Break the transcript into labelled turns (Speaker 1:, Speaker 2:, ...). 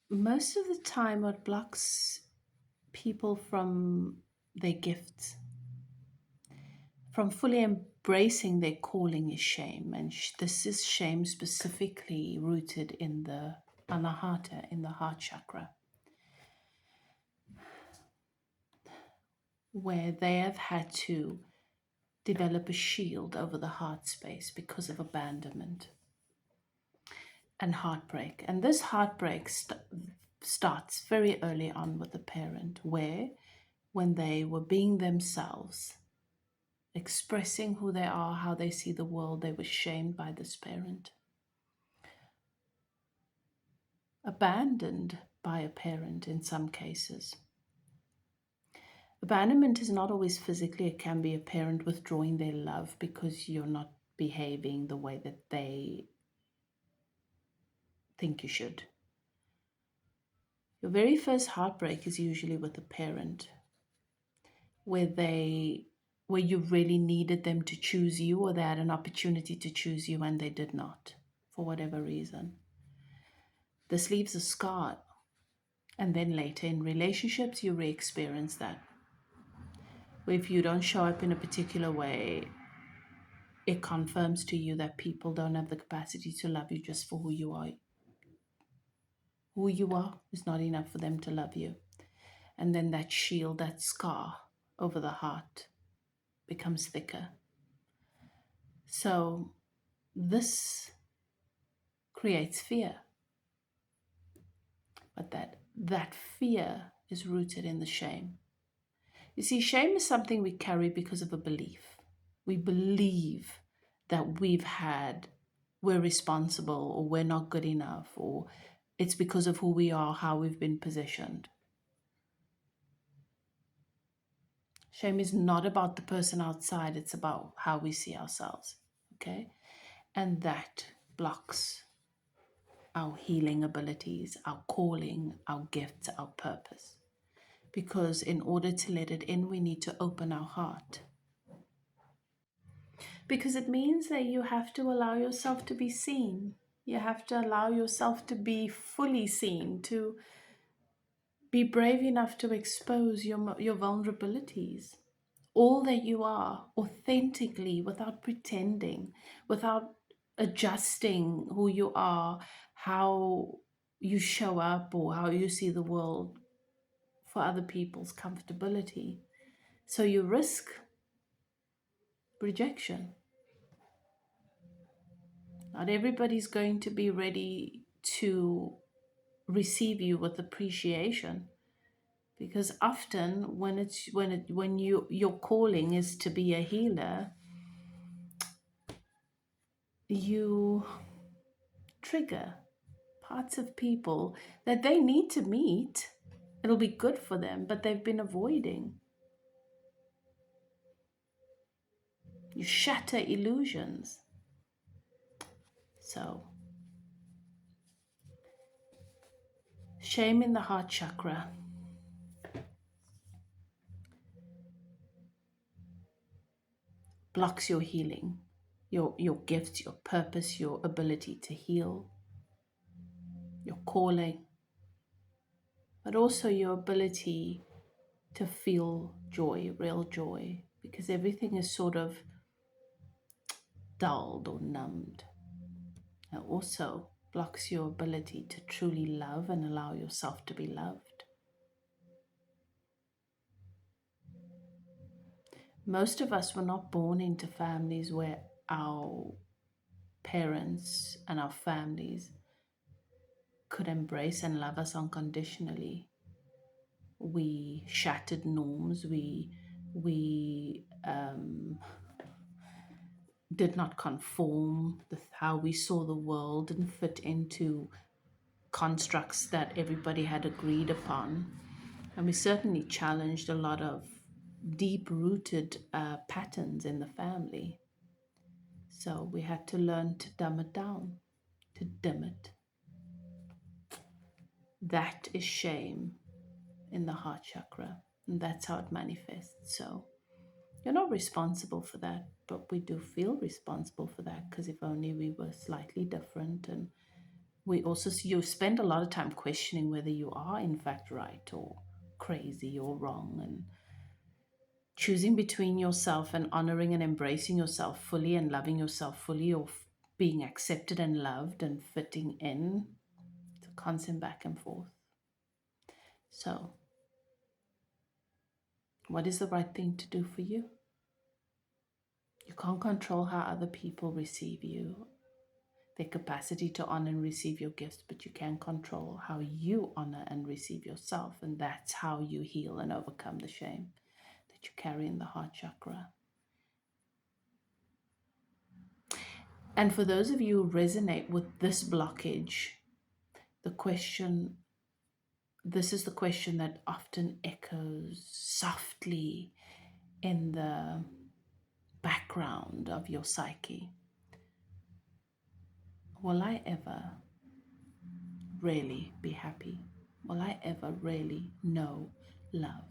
Speaker 1: most of the time, what blocks people from their gifts, from fully embracing their calling, is shame. And this is shame specifically rooted in the anahata, in the heart chakra, where they have had to develop a shield over the heart space because of abandonment and heartbreak. And this heartbreak starts very early on with the parent, where when they were being themselves, expressing who they are, how they see the world, they were shamed by this parent, abandoned by a parent in some cases. Abandonment is not always physically, it can be a parent withdrawing their love because you're not behaving the way that they think you should. Your very first heartbreak is usually with a parent, where you really needed them to choose you, or they had an opportunity to choose you and they did not, for whatever reason. This leaves a scar, and then later in relationships you re-experience that. Where if you don't show up in a particular way, it confirms to you that people don't have the capacity to love you just for who you are. Who you are is not enough for them to love you. And then that shield, that scar over the heart becomes thicker. So this creates fear. But that fear is rooted in the shame. You see, shame is something we carry because of a belief. We believe that we're responsible, or we're not good enough, or it's because of who we are, how we've been positioned. Shame is not about the person outside, it's about how we see ourselves, okay? And that blocks our healing abilities, our calling, our gifts, our purpose. Because in order to let it in, we need to open our heart. Because it means that you have to allow yourself to be seen. You have to allow yourself to be fully seen, to be brave enough to expose your vulnerabilities, all that you are, authentically, without pretending, without adjusting who you are, how you show up, or how you see the world for other people's comfortability. So you risk rejection. Not everybody's going to be ready to receive you with appreciation, because often when your calling is to be a healer, you trigger parts of people that they need to meet. It'll be good for them, but they've been avoiding. You shatter illusions. So, shame in the heart chakra blocks your healing, your gifts, your purpose, your ability to heal, your calling, but also your ability to feel joy, real joy, because everything is sort of dulled or numbed. It also blocks your ability to truly love and allow yourself to be loved. Most of us were not born into families where our parents and our families could embrace and love us unconditionally. We shattered norms. We did not conform. How we saw the world didn't fit into constructs that everybody had agreed upon. And we certainly challenged a lot of deep-rooted patterns in the family. So we had to learn to dumb it down, to dim it. That is shame in the heart chakra, and that's how it manifests. So you're not responsible for that, but we do feel responsible for that, because if only we were slightly different and you spend a lot of time questioning whether you are in fact right or crazy or wrong, and choosing between yourself and honoring and embracing yourself fully and loving yourself fully, or being accepted and loved and fitting in. It's a constant back and forth. So, what is the right thing to do for you? You can't control how other people receive you, their capacity to honor and receive your gifts, but you can control how you honor and receive yourself, and that's how you heal and overcome the shame that you carry in the heart chakra. And for those of you who resonate with this blockage, this is the question that often echoes softly in the background of your psyche. Will I ever really be happy? Will I ever really know love?